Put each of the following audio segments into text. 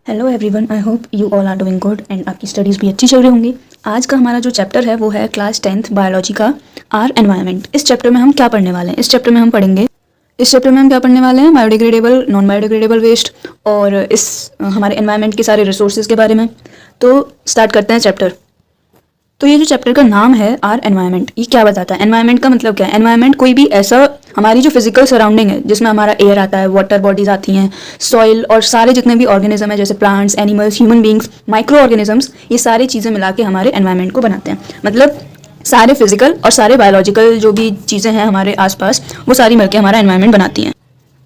Hello everyone, I hope you all are doing good and आपकी studies भी अच्छी चल रही होंगी। आज का हमारा जो चैप्टर है वो है क्लास 10th बायोलॉजी का आर एनवायरनमेंट। इस चैप्टर में हम क्या पढ़ने वाले हैं? इस चैप्टर में हम क्या पढ़ने वाले हैं? बायोडिग्रेडेबल, नॉन बायोडिग्रेडेबल वेस्ट और इस हमारे एनवायरनमेंट के सारे रिसोर्सेज के बारे में। तो स्टार्ट करते हैं चैप्टर। तो ये जो चैप्टर का नाम है आर एनवायरनमेंट, ये क्या बताता है? एनवायरनमेंट का मतलब क्या है? एनवायरनमेंट कोई भी ऐसा हमारी जो फिजिकल सराउंडिंग है जिसमें हमारा एयर आता है, वाटर बॉडीज आती हैं, सॉइल और सारे जितने भी ऑर्गेनिज्म है जैसे plants, animals, human beings, micro organisms, ये सारी चीज़ें मिला के हमारे एनवायरनमेंट को बनाते हैं। मतलब सारे फिजिकल और सारे बायोलॉजिकल जो भी चीज़ें हैं हमारे आसपास, वो सारी मिलकर हमारा एनवायरनमेंट बनाती हैं।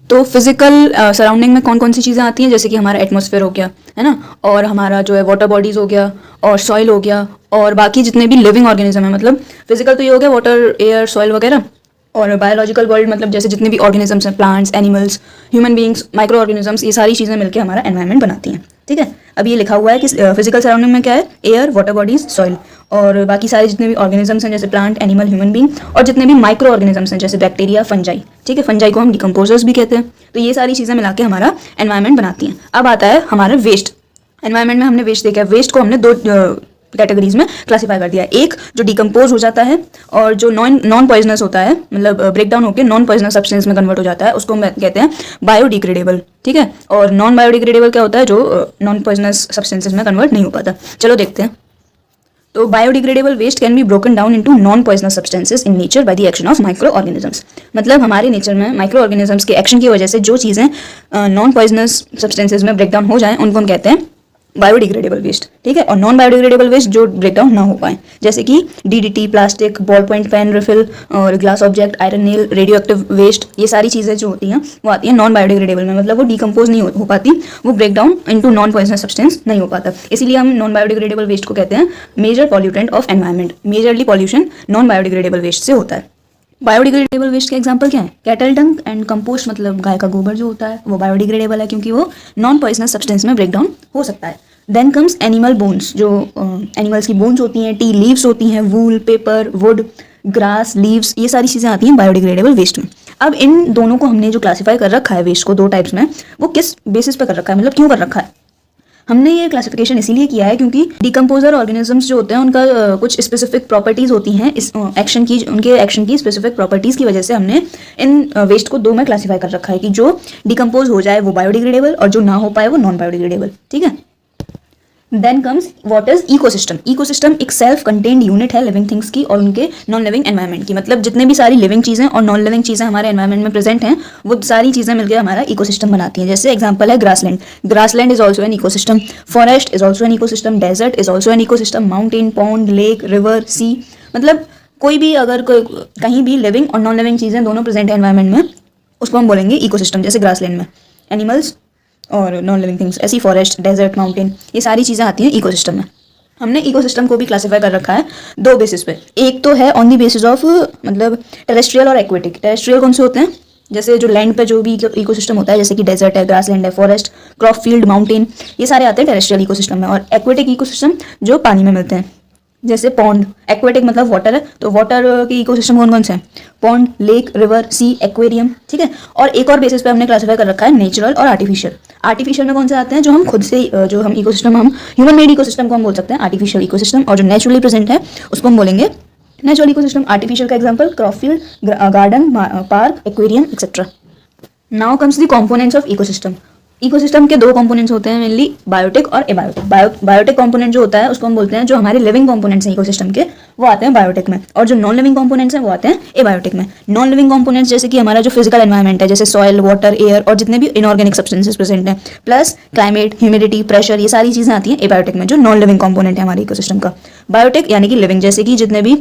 तो फिजिकल सराउंडिंग में कौन कौन सी चीज़ें आती हैं? जैसे कि हमारा एटमॉस्फेयर हो गया, है ना, और हमारा जो है वाटर बॉडीज़ हो गया, और सॉइल हो गया, और बाकी जितने भी लिविंग ऑर्गेनिज्म है। मतलब फिजिकल तो ये हो गया वाटर, एयर, सॉइल वगैरह, और बायोलॉजिकल वर्ल्ड मतलब जैसे जितने भी ऑर्गेनिजम्स हैं, plants, animals, human beings, micro organisms, ये सारी चीज़ें मिलकर हमारा एनवायरनमेंट बनाती हैं। ठीक है, अब ये लिखा हुआ है कि फिजिकल सराउंडिंग में क्या है? एयर, वाटर बॉडीज, सॉइल, और बाकी सारे जितने भी ऑर्गेनिजम्स हैं जैसे प्लांट, एनिमल, ह्यूमन बींग, और जितने भी माइक्रो ऑर्गेनिजम्स हैं जैसे बैक्टीरिया, फंजाई। ठीक है, फंजाई को हम डिकम्पोजर्स भी कहते हैं। तो ये सारी चीज़ें मिला के हमारा एनवायरनमेंट बनाती हैं। अब आता है हमारा वेस्ट। एनवायरनमेंट में हमने वेस्ट देखा है। वेस्ट को हमने दो कैटेगरीज में क्लासीफाई कर दिया है। एक जो डिकम्पोज हो जाता है और जो नॉन पॉइजनस होता है, मतलब ब्रेक डाउन होकर नॉन पॉइजनस सब्सटेंस में कन्वर्ट हो जाता है, उसको हम कहते हैं बायोडिग्रेडेबल। ठीक है, और नॉन बायोडिग्रेडेबल क्या होता है? जो नॉन पॉइजनस सब्सटेंसेस में कन्वर्ट नहीं हो पाता। चलो देखते हैं। तो biodegradable waste can be broken down into non poisonous substances in nature by the action of micro organisms. मतलब हमारे नेचर में माइक्रो ऑर्गेनिजम्स के एक्शन की वजह से जो चीज़ें नॉन पॉइजनस सब्सटेंसेस में ब्रेक डाउन हो जाएं, उनको हम कहते हैं बायोडिग्रेडेबल वेस्ट। ठीक है, और नॉन बायोडिग्रेडेबल वेस्ट जो ब्रेक डाउन ना हो पाए, जैसे कि DDT, plastic, ball point pen refill और glass object, iron nail, radio active waste, ये सारी चीज़ें जो होती हैं वो आती हैं नॉन बायोडिग्रेडेबल में। मतलब वो डिकम्पोज नहीं हो पाती, वो break down into non poisonous substance नहीं हो पाता। इसीलिए हम नॉन बायोडिग्रेडेबल वेस्ट को कहते हैं major pollutant of environment. Majorly pollution non biodegradable waste से होता है। बायोडिग्रेडेबल वेस्ट के एग्जांपल क्या है? कैटल डंक एंड कंपोस्ट, मतलब गाय का गोबर जो होता है वो बायोडिग्रेडेबल है क्योंकि वो नॉन पॉइजनस सब्सटेंस में ब्रेक डाउन हो सकता है। देन कम्स एनिमल बोन्स, जो एनिमल्स की बोन्स होती हैं, टी लीव्स होती हैं, वूल, पेपर, वुड, ग्रास, लीव्स, ये सारी चीज़ें आती हैं बायोडिग्रेडेबल वेस्ट में। अब इन दोनों को हमने जो क्लासीफाई कर रखा है वेस्ट को दो टाइप्स में, वो किस बेसिस पे कर रखा है? मतलब क्यों कर रखा है? हमने ये क्लासिफिकेशन इसीलिए किया है क्योंकि डिकम्पोजर ऑर्गेनिजम्स जो होते हैं उनका कुछ स्पेसिफिक प्रॉपर्टीज़ होती हैं इस एक्शन की, उनके एक्शन की स्पेसिफिक प्रॉपर्टीज़ की वजह से हमने इन वेस्ट को दो में क्लासीफाई कर रखा है कि जो डिकम्पोज हो जाए वो बायोडिग्रेडेबल और जो ना हो पाए वो नॉन बायोडिग्रेडेबल। ठीक है, then comes what is ecosystem. Ecosystem एक सेल्फ कंटेन्ड यूनिट है लिविंग थिंग्स की और उनके नॉन लिविंग एनवायरनमेंट की। मतलब जितने भी सारी लिविंग चीज़ें और नॉन लिविंग चीज़ें हमारे एनवायरनमेंट में प्रेजेंट हैं, वो सारी चीज़ें मिलकर हमारा इकोसिस्टम बनाती हैं। जैसे एग्जांपल है grassland. Grassland is also an ecosystem, forest is also an ecosystem, desert is also an ecosystem, mountain, pond, lake, river, sea, मतलब कोई भी अगर कहीं भी लिविंग और नॉन लिविंग चीज़ें दोनों प्रेजेंट है एनवायरनमेंट में, उसको हम बोलेंगे इकोसिस्टम। जैसे ग्रासलैंड में एनिमल्स और नॉन लिविंग थिंग्स, ऐसी फॉरेस्ट, डेजर्ट, माउंटेन, ये सारी चीज़ें आती हैं इकोसिस्टम में। हमने इकोसिस्टम को भी क्लासीफाई कर रखा है दो बेसिस पे। एक तो है ऑन द बेसिस ऑफ मतलब टेरेस्ट्रियल और एक्वेटिक। टेरेस्ट्रियल कौन से होते हैं? जैसे जो लैंड पे जो भी इकोसिस्टम होता है, जैसे कि डेजर्ट है, ग्रासलैंड है, फॉरेस्ट, क्रॉप फील्ड, माउंटेन, ये सारे आते हैं टेरेस्ट्रियल इकोसिस्टम में। और एक्वेटिक इकोसिस्टम जो पानी में मिलते हैं, जैसे पॉन्ड। एक्वेटिक मतलब वाटर है, तो वाटर के इकोसिस्टम कौन कौन से हैं? पॉन्ड, लेक, रिवर, सी, एक्वेरियम। ठीक है, और एक और बेसिस पे हमने क्लासीफाई कर रखा है नेचुरल और आर्टिफिशियल। आर्टिफिशियल में कौन से आते हैं? जो हम खुद से जो हम इकोसिस्टम, हम ह्यूमन मेड इकोसिस्टम को हम बोल सकते हैं आर्टिफिशियल इकोसिस्टम, और जो नेचुरली प्रेजेंट है उसको हम बोलेंगे नेचुरल इकोसिस्टम। आर्टिफिशियल का example crop field, garden, park, aquarium, etcetera. Now comes the components of ecosystem. Ecosystem के दो कंपोनेंट्स होते हैं मेनली, बायोटिक और एबायोटिक। बायोटिक कंपोनेंट जो होता है उसको हम बोलते हैं, जो हमारे लिविंग कंपोनेंट्स हैं इकोसिस्टम के, वो आते हैं बायोटिक में, और जो नॉन लिविंग कंपोनेंट्स हैं वो आते हैं एबायोटिक में। नॉन लिविंग कंपोनेंट्स जैसे कि हमारा जो फिजिकल एनवायरनमेंट है, जैसे सॉइल, वाटर, एयर और जितने भी इनऑर्गेनिक सब्सटेंसेस प्रेजेंट हैं, प्लस क्लाइमेट, ह्यूमिडिटी, प्रेशर, ये सारी चीज़ें आती हैं एबायोटिक में, जो नॉन लिविंग कंपोनेंट है हमारे इकोसिस्टम का। बायोटिक यानी कि लिविंग, जैसे कि जितने भी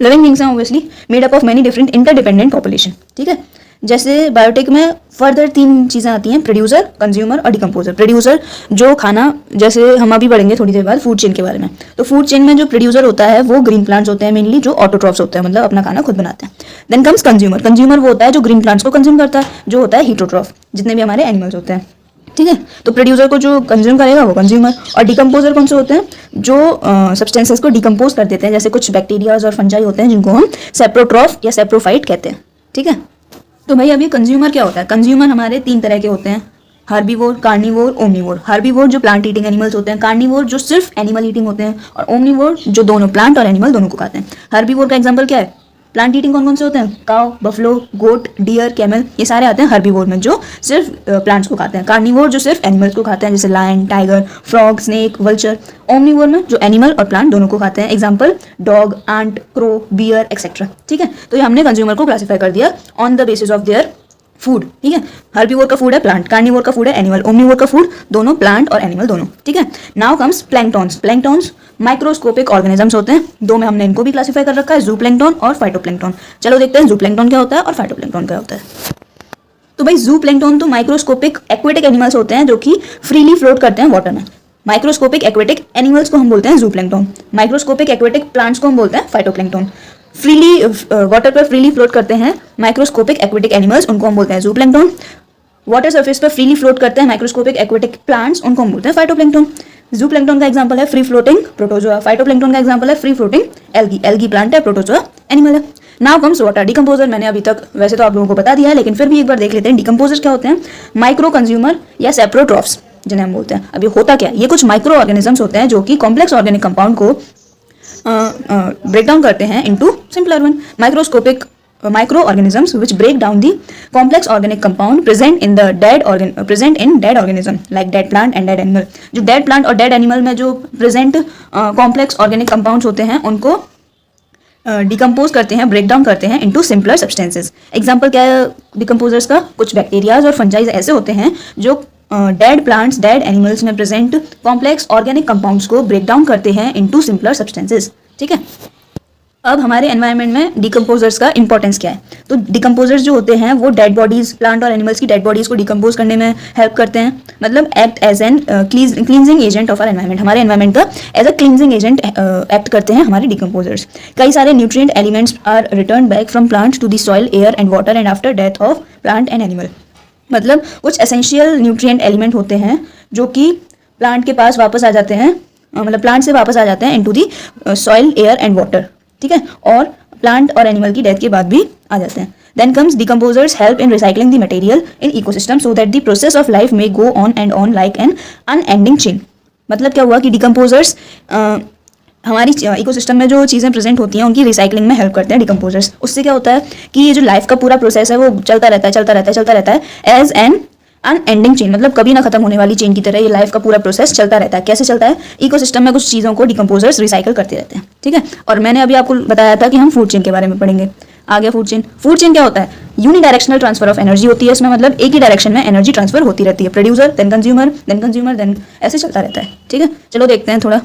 लिविंग थिंग्स हैं obviously made up of many different interdependent population. ठीक है, जैसे बायोटिक में फर्दर तीन चीज़ें आती हैं, प्रोड्यूसर, कंज्यूमर और डिकम्पोजर। प्रोड्यूसर जो खाना, जैसे हम अभी पढ़ेंगे थोड़ी देर बाद फूड चेन के बारे में, तो फूड चेन में जो प्रोड्यूसर होता है वो ग्रीन प्लांट्स होते हैं मेनली, जो ऑटोट्रॉफ्स होते हैं, मतलब अपना खाना खुद बनाते हैं। Then comes consumer. कंज्यूमर वो होता है जो ग्रीन प्लांट्स को कंज्यूम करता है, जो होता है हीटोट्रॉफ, जितने भी हमारे एनिमल्स होते हैं। ठीक है, तो प्रोड्यूसर को जो कंज्यूम करेगा वो कंज्यूमर। और डिकम्पोजर कौन से होते हैं? जो सब्सटेंसेस को डिकम्पोज कर देते हैं, जैसे कुछ बैक्टीरियाज और फंजाई होते हैं जिनको हम सेप्रोट्रॉफ या सेप्रोफाइट कहते हैं। ठीक है, तो भाई अभी कंज्यूमर क्या होता है? कंज्यूमर हमारे तीन तरह के होते हैं, हर्बीवोर, कार्निवोर, ओमनीवोर। हर्बीवोर जो प्लांट ईटिंग एनिमल्स होते हैं, कार्निवोर जो सिर्फ एनिमल ईटिंग होते हैं, और ओमनीवोर जो दोनों प्लांट और एनिमल दोनों को खाते हैं। हर्बीवोर का एग्जांपल क्या है? प्लांट ईटिंग कौन कौन से होते हैं? काउ, बफलो, गोट, डियर, कैमल, ये सारे आते हैं हर्बीवोर में जो सिर्फ प्लांट्स को खाते हैं। कार्निवोर जो सिर्फ एनिमल्स को खाते हैं, जैसे lion, tiger, frog, snake, vulture. Omnivore में जो एनिमल और प्लांट दोनों को खाते हैं, example dog, ant, crow, bear etcetera. ठीक है, तो ये हमने कंज्यूमर को क्लासीफाई कर दिया on the basis of their food. ठीक है, हर्बीवोर का फूड है प्लांट, कार्निवोर का फूड है एनिमल, ओमनीवोर का फूड दोनों प्लांट और एनिमल दोनों। ठीक है, now comes planktons. Planktons microscopic organisms होते हैं, दो में हमने इनको भी क्लासीफाई कर रखा है, जूप्लैंक्टन और फाइटोप्लैंक्टन। चलो देखते हैं जूप्लैंक्टन क्या होता है और फाइटोप्लैंक्टन क्या होता है। तो भाई जूप्लैंक्टन तो माइक्रोस्कोपिक एक्वेटिक एनिमल्स होते हैं जो कि फ्रीली फ्लोट करते हैं वाटर में। माइक्रोस्कोपिक एक्वेटिक एनिमल्स को हम बोलते हैं जूप्लैंक्टन, माइक्रोस्कोपिक एक्वेटिक प्लांट्स को हम बोलते हैं फाइटोप्लैंक्टन। फ्रीली वाटर पर फ्रीली फ्लोट करते हैं माइक्रोस्कोपिक एक्वेटिक एनिमल्स, उनको हम बोलते हैं जूप्लैंक्टन। वाटर सरफेस पर फ्रीली फ्लोट करते हैं माइक्रोस्कोपिक एक्वेटिक प्लांट्स, उनको हम बोलते हैं फाइटोप्लैंक्टन। जूप्लैंक्टन का एग्जांपल है फ्री फ्लोटिंग प्रोटोजोआ, फाइटोप्लैंक्टन का एग्जांपल है free floating algae, algae plant है, प्रोटोजोआ एनिमल है। Now comes water decomposer. मैंने अभी तक वैसे तो आप लोगों को बता दिया है, लेकिन फिर भी एक बार देख लेते हैं डिकम्पोजर क्या होते हैं। माइक्रो कंज्यूमर या सेप्रोट्रॉफ्स जिन्हें हम बोलते हैं। अभी होता क्या है, ये कुछ माइक्रो ऑर्गेनिजम्स होते हैं जो कि कॉम्प्लेक्स ऑर्गेनिक कंपाउंड को ब्रेक डाउन करते हैं into simpler one. Microscopic microorganisms which break down the complex organic compound present in dead organism like dead plant and dead animal। जो dead plant और dead animal में जो present complex organic compounds होते हैं उनको decompose करते हैं, break down करते हैं इनटू सिंपलर सब्सटेंसेस। एग्जांपल क्या है डिकम्पोजर्स का? कुछ बैक्टीरियाज और फंजाइज ऐसे होते हैं जो डेड प्लांट्स, डेड एनिमल्स में प्रेजेंट कॉम्प्लेक्स ऑर्गेनिक कंपाउंड्स को ब्रेक डाउन करते हैं इनटू सिंपलर सब्सटेंसेस। ठीक है, अब हमारे एनवायरनमेंट में डिकम्पोजर्स का इंपॉर्टेंस क्या है? तो डिकम्पोजर्स जो होते हैं वो डेड बॉडीज, प्लांट और एनिमल्स की डेड बॉडीज को डिकम्पोज करने में हेल्प करते हैं, मतलब act as an cleansing agent of our environment. हमारे एनवायरनमेंट का as a cleansing agent act करते हैं हमारे डिकम्पोजर्स। कई सारे nutrient elements are return back from plants to the soil, air and water and after death of plant and animal. मतलब कुछ essential nutrient element होते हैं जो कि प्लांट के पास वापस आ जाते हैं, मतलब प्लांट से वापस आ जाते हैं into the soil, air and water. ठीक है, और प्लांट और एनिमल की डेथ के बाद भी आ जाते हैं। Then comes decomposers help in recycling the material in ecosystem so that the process of life may go on and on like an unending chain. मतलब क्या हुआ कि डिकम्पोजर्स हमारी इकोसिस्टम में जो चीज़ें प्रेजेंट होती हैं उनकी रिसाइकलिंग में हेल्प करते हैं डिकम्पोजर्स। उससे क्या होता है कि ये जो लाइफ का पूरा प्रोसेस है वो चलता रहता है एज एन अनएंडिंग चेन, मतलब कभी ना खत्म होने वाली चेन की तरह ये लाइफ का पूरा प्रोसेस चलता रहता है। कैसे चलता है? इकोसिस्टम में कुछ चीज़ों को डिकम्पोजर्स रिसाइकल करते रहते हैं। ठीक है, और मैंने अभी आपको बताया था कि हम फूड चेन के बारे में पढ़ेंगे। आ गया फूड चेन। फूड चेन क्या होता है? यूनिडायरेक्शनल ट्रांसफर ऑफ एनर्जी होती है इसमें, मतलब एक ही डायरेक्शन में एनर्जी ट्रांसफर होती रहती है। प्रोड्यूसर देन कंज्यूमर देन ऐसे चलता रहता है। ठीक है, चलो देखते हैं थोड़ा।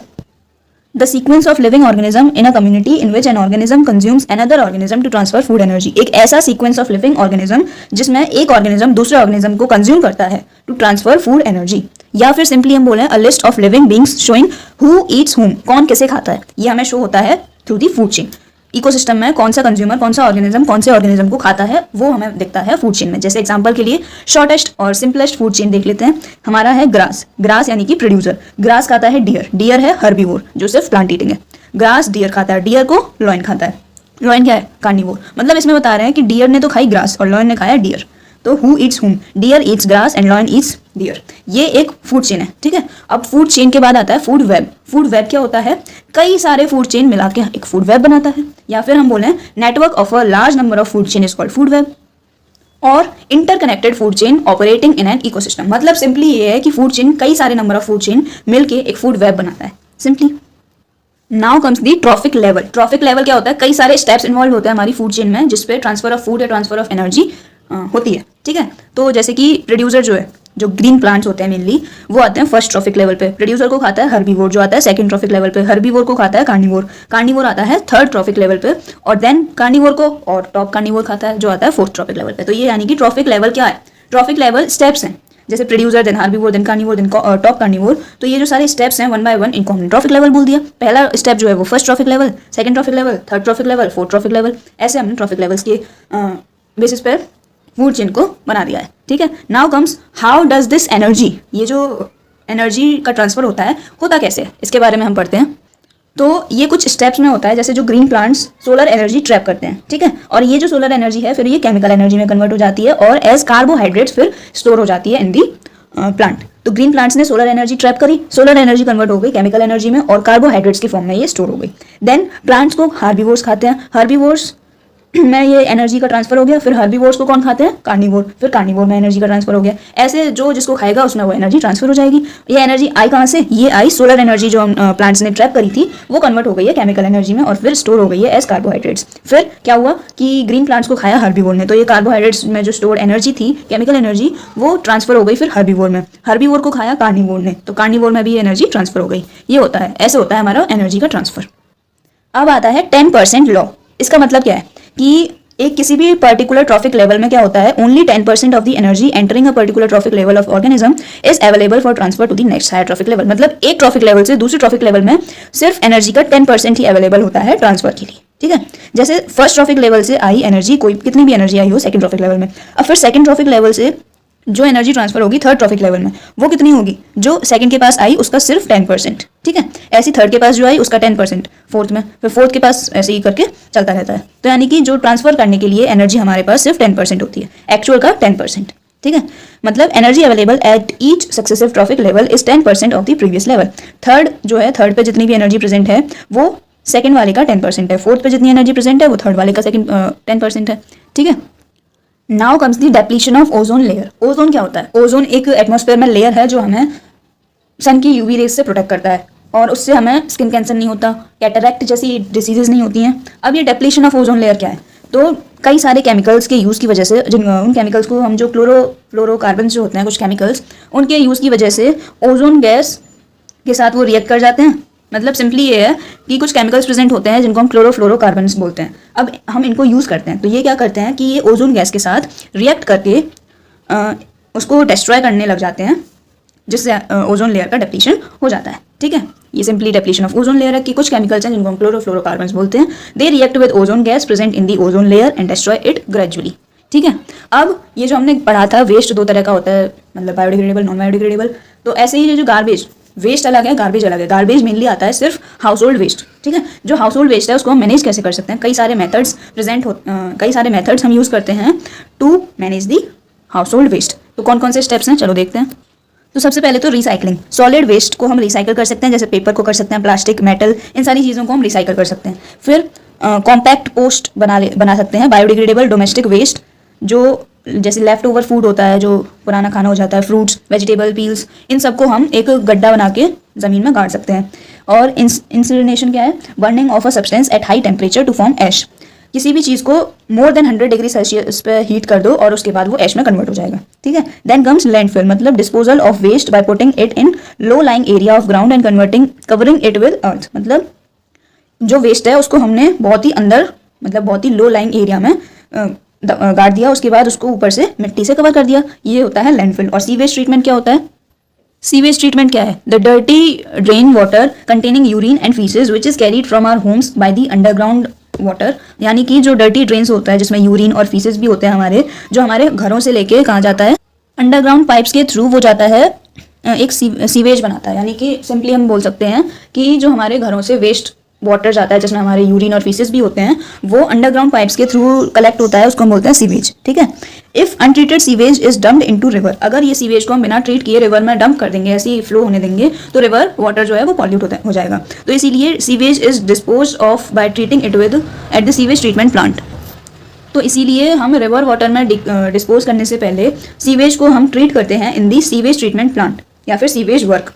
The sequence of living organism in a community in which an organism consumes another organism to transfer food energy। एक ऐसा sequence of living organism जिसमें एक organism दूसरे organism को consume करता है to transfer food energy। या फिर सिंपली हम बोलें a list of living beings showing who eats whom, कौन किसे खाता है, ये हमें शो होता है through the food chain। Ecosystem में कौन सा कंज्यूमर कौन सा ऑर्गेनिज्म कौन से ऑर्गेनिज्म को खाता है वो हमें दिखता है फूड चेन में। जैसे एग्जांपल के लिए शॉर्टेस्ट और सिंपलेस्ट फूड चेन देख लेते हैं। हमारा है ग्रास, ग्रास यानी कि प्रोड्यूसर। ग्रास खाता है डियर, डियर है हर्बीवोर जो सिर्फ प्लांट ईटिंग है। ग्रास डियर खाता है, डियर को लॉयन खाता है। लॉयन क्या है? कार्निवोर। मतलब इसमें बता रहे हैं कि डियर ने तो खाई ग्रास और लॉयन ने खाया डियर। तो who eats whom? Deer eats grass and lion eats deer. ये एक फूड चेन है। ठीक है, अब फूड चेन के बाद आता है फूड वेब। फूड वेब क्या होता है? कई सारे फूड चेन मिला के एक फूड वेब बनाता है, या फिर हम बोलें network of a large number of food chain is called food web, और interconnected food chain operating in an ecosystem. मतलब सिंपली ये है कि फूड चेन कई सारे नंबर ऑफ फूड चेन मिलके एक फूड वेब बनाता है simply. Now comes the trophic level. Trophic level क्या होता है? कई सारे स्टेप्स इन्वॉल्व होते हैं हमारी फूड चेन में जिसपे ट्रांसफर ऑफ फूड या ट्रांसफर ऑफ एनर्जी होती है। ठीक है, तो जैसे कि प्रोड्यूसर जो है, जो ग्रीन प्लांट्स होते हैं मेनली, वो आते हैं फर्स्ट ट्रॉफिक लेवल पे। प्रोड्यूसर को खाता है हर्बीवोर जो आता है सेकंड ट्रॉफिक लेवल पे। हर्बीवोर को खाता है कार्निवोर, कार्निवोर आता है थर्ड ट्रॉफिक लेवल पे, और देन कार्निवोर को और टॉप कार्निवोर खाता है जो आता है फोर्थ ट्रॉफिक लेवल पे। तो ये यानी कि ट्रॉफिक लेवल क्या है? ट्रॉफिक लेवल स्टेप्स हैं, जैसे producer then herbivore then carnivore then top carnivore. तो ये जो सारे स्टेप्स हैं वन बाय वन इनको हमने ट्रॉफिक लेवल बोल दिया। पहला स्टेप जो है वो first trophic level, second trophic level, third trophic level, fourth trophic level, ऐसे हमने ट्रॉफिक लेवल्स के बेसिस पर फूड चेन को बना दिया है। ठीक है, now comes how does this energy, ये जो एनर्जी का ट्रांसफर होता कैसे है, इसके बारे में हम पढ़ते हैं। तो ये कुछ स्टेप्स में होता है, जैसे जो green plants solar energy trap करते हैं। ठीक है, और ये जो सोलर एनर्जी है फिर ये केमिकल एनर्जी में कन्वर्ट हो जाती है और एज कार्बोहाइड्रेट्स फिर स्टोर हो जाती है इन दी प्लांट। तो ग्रीन प्लांट्स ने सोलर एनर्जी ट्रैप करी, सोलर एनर्जी कन्वर्ट हो गई केमिकल एनर्जी में और कार्बोहाइड्रेट्स की फॉर्म में ये स्टोर हो गई। देन प्लांट्स को हार्बीवोर्स खाते हैं, हार्बीवोर्स में ये एनर्जी का ट्रांसफर हो गया। फिर हार्बीवोर्स को कौन खाते हैं? कार्निवोर। फिर कार्निवोर में एनर्जी का ट्रांसफर हो गया। ऐसे जो जिसको खाएगा उसमें वो एनर्जी ट्रांसफर हो जाएगी। ये एनर्जी आई कहाँ से? ये आई सोलर एनर्जी जो प्लांट्स ने ट्रैप करी थी वो कन्वर्ट हो गई है केमिकल एनर्जी में और फिर स्टोर हो गई है एज कार्बोहाइड्रेट्स। फिर क्या हुआ कि ग्रीन प्लांट्स को खाया हार्बीवोर ने, तो ये कार्बोहाइड्रेट्स में जो स्टोर एनर्जी थी केमिकल एनर्जी वो ट्रांसफर हो गई फिर हार्बीवोर में। हार्बीवोर को खाया कार्निवोर ने, तो कार्निवोर में भी एनर्जी ट्रांसफर हो गई। ये होता है, ऐसे होता है हमारा एनर्जी का ट्रांसफर। अब आता है 10% लॉ। इसका मतलब क्या है कि एक किसी भी पर्टिकुलर ट्रॉफिक लेवल में क्या होता है, only 10% of the energy entering a particular trophic level of organism is available for transfer to the next higher trophic level. मतलब एक ट्रॉफिक लेवल से दूसरे ट्रॉफिक लेवल में सिर्फ एनर्जी का 10% ही अवेलेबल होता है ट्रांसफर के लिए, ठीक है। जैसे फर्स्ट ट्रॉफिक लेवल से आई एनर्जी, कोई कितनी भी एनर्जी आई हो सेकंड ट्रॉफिक लेवल में, अब फिर सेकंड ट्रॉफिक लेवल से जो एनर्जी ट्रांसफर होगी थर्ड ट्रॉफिक लेवल में वो कितनी होगी? जो सेकंड के पास आई उसका सिर्फ 10%, ठीक है। ऐसी थर्ड के पास जो आई उसका 10%, फोर्थ में, फिर फोर्थ के पास ऐसे ही करके चलता रहता है। तो यानी कि जो ट्रांसफर करने के लिए एनर्जी हमारे पास सिर्फ 10% होती है, एक्चुअल का 10%, ठीक है। मतलब energy available at each successive trophic level is 10% of the previous level. Third जो है, थर्ड पे जितनी भी एनर्जी प्रेजेंट है वो सेकंड वाले का 10% है, फोर्थ पे जितनी एनर्जी प्रेजेंट है वो थर्ड वाले का 10% है, ठीक है। Now comes the depletion of ozone layer. Ozone क्या होता है? ओजोन एक एटमॉस्फेयर में लेयर है जो हमें सन की यूवी रेज से प्रोटेक्ट करता है और उससे हमें स्किन कैंसर नहीं होता, कैटरैक्ट जैसी डिसीजेज नहीं होती हैं। अब ये डेप्लीशन ऑफ ओजोन लेयर क्या है? तो कई सारे केमिकल्स के यूज़ की वजह से, उन केमिकल्स को हम जो फ्लोरोकार्बन जो होते हैं कुछ केमिकल्स, उनके यूज़ की वजह से ओजोन गैस के साथ वो रिएक्ट कर जाते हैं। मतलब सिंपली ये है कि कुछ केमिकल्स प्रेजेंट होते हैं जिनको हम क्लोरोफ्लोरोकार्बन्स बोलते हैं। अब हम इनको यूज़ करते हैं तो ये क्या करते हैं कि ये ओजोन गैस के साथ रिएक्ट करके उसको डिस्ट्रॉय करने लग जाते हैं, जिससे ओजोन लेयर का डिप्लीशन हो जाता है, ठीक है। ये simply depletion of ozone layer है कि कुछ केमिकल्स हैं जिनको हम क्लोरोफ्लोरोकार्बन्स बोलते हैं, they react with ozone gas present in the ozone layer and destroy it gradually, ठीक है। अब ये जो हमने पढ़ा था वेस्ट दो तरह का होता है, मतलब बायोडिग्रेडेबल, नॉन बायोडिग्रेडेबल। तो ऐसे ही ये जो गार्बेज, वेस्ट अलग है, गार्बेज अलग है। गार्बेज मेनली आता है सिर्फ हाउस होल्ड वेस्ट, ठीक है। जो हाउस होल्ड वेस्ट है उसको हम मैनेज कैसे कर सकते हैं? कई सारे मेथड्स कई सारे मेथड्स हम यूज़ करते हैं to manage the household waste. तो कौन कौन से स्टेप्स हैं, चलो देखते हैं। तो सबसे पहले तो रिसाइकलिंग। सॉलिड वेस्ट को हम रिसाइकिल कर सकते हैं, जैसे पेपर को कर सकते हैं, प्लास्टिक, मेटल, इन सारी चीज़ों को हम रिसाइकिल कर सकते हैं। फिर कॉम्पैक्ट पोस्ट बना सकते हैं। बायोडिग्रेडेबल डोमेस्टिक वेस्ट, जो जैसे लेफ्ट ओवर फूड होता है, जो पुराना खाना हो जाता है, फ्रूट्स, वेजिटेबल, पील्स, इन सबको हम एक गड्ढा बना के ज़मीन में गाड़ सकते हैं। और इंसिनरेशन क्या है? Burning of a substance at high temperature to form ash. किसी भी चीज़ को मोर देन 100 डिग्री सेल्सियस पे हीट कर दो और उसके बाद वो ऐश में कन्वर्ट हो जाएगा, ठीक है। देन कम्स लैंडफिल, मतलब disposal of waste by putting it in low lying area of ground and covering it with earth. मतलब जो वेस्ट है उसको हमने बहुत ही अंदर, मतलब बहुत ही लो लाइंग एरिया में गाड़ दिया, उसके बाद उसको ऊपर से मिट्टी से कवर कर दिया, ये होता है लैंडफिल। और सीवेज ट्रीटमेंट क्या होता है? सीवेज ट्रीटमेंट क्या है? The dirty drain water containing urine and faeces which is carried from our homes by the underground water. यानी कि जो डर्टी ड्रेन्स होता है जिसमें यूरिन और फीसेज भी होते हैं हमारे, जो हमारे घरों से लेके कहाँ जाता है? अंडरग्राउंड पाइप्स के थ्रू वो जाता है, एक सीवेज बनाता है। यानी कि सिंपली हम बोल सकते हैं कि जो हमारे घरों से वेस्ट वाटर जाता है जिसमें हमारे यूरिन और फीसेस भी होते हैं, वो अंडरग्राउंड पाइप्स के थ्रू कलेक्ट होता है, उसको हम बोलते हैं सीवेज, ठीक है। If untreated sewage is dumped into river, अगर ये सीवेज को हम बिना ट्रीट किए रिवर में डंप कर देंगे, ऐसे ही फ्लो होने देंगे, तो रिवर वाटर जो है वो पॉल्यूट हो जाएगा। तो इसीलिए sewage is dispose of by treating it with at the sewage treatment plant. तो इसीलिए हम रिवर वाटर में डिस्पोज करने से पहले सीवेज को हम ट्रीट करते हैं इन दी सीवेज ट्रीटमेंट प्लांट या फिर sewage work.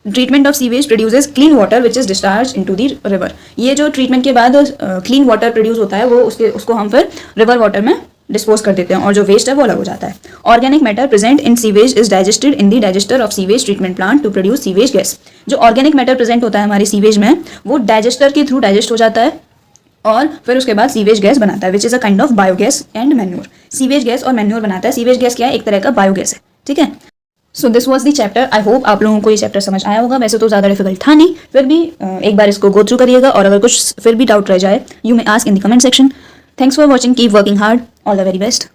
Treatment of sewage produces clean water which is discharge into the river. ये जो ट्रीटमेंट के बाद क्लीन वाटर प्रोड्यूस होता है वो उसको हम फिर रिवर वाटर में डिस्पोज कर देते हैं और जो वेस्ट है वो अलग हो जाता है। Organic matter present in sewage is digested in the digester of sewage treatment plant to produce sewage gas. जो ऑर्गेनिक मैटर प्रेजेंट होता है हमारे सीवेज में वो डाइजेस्टर के थ्रू डाइजेस्ट हो जाता है और फिर उसके बाद सीवेज गैस बनाता है, which is a kind of biogas and manure. Sewage gas और मैन्योर बनाता है। सीवेज गैस क्या है? एक तरह का बायोगैस है, ठीक है। So this was the chapter. I hope आप लोगों को ये चैप्टर समझ आया होगा। वैसे तो ज़्यादा डिफिकल्ट था नहीं, फिर भी एक बार इसको गो थ्रू करिएगा और अगर कुछ फिर भी डाउट रह जाए, you may ask in the comment section. Thanks for watching, keep working hard, all the very best.